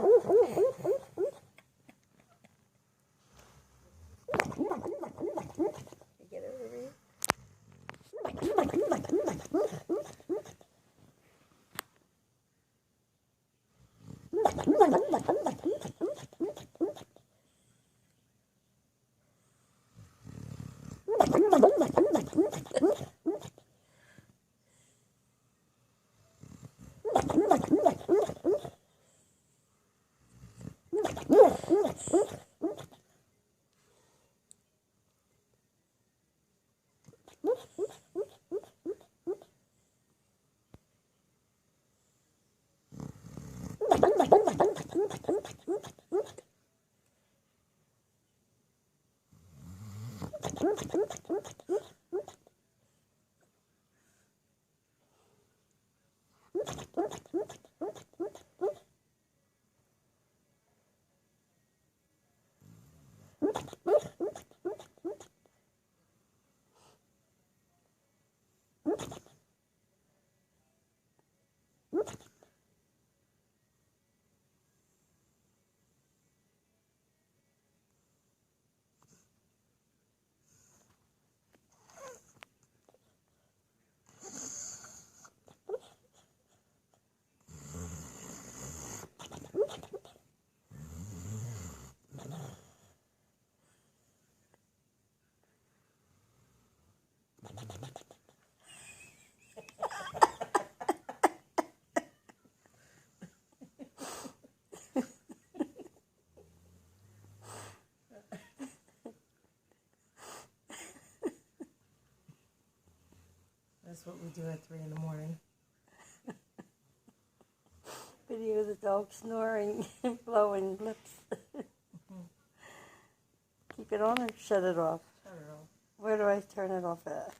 Get over here. That's what we do at 3 in the morning. Video of the dog snoring and blowing lips. Keep it on or shut it off? Shut it off. Where do I turn it off at?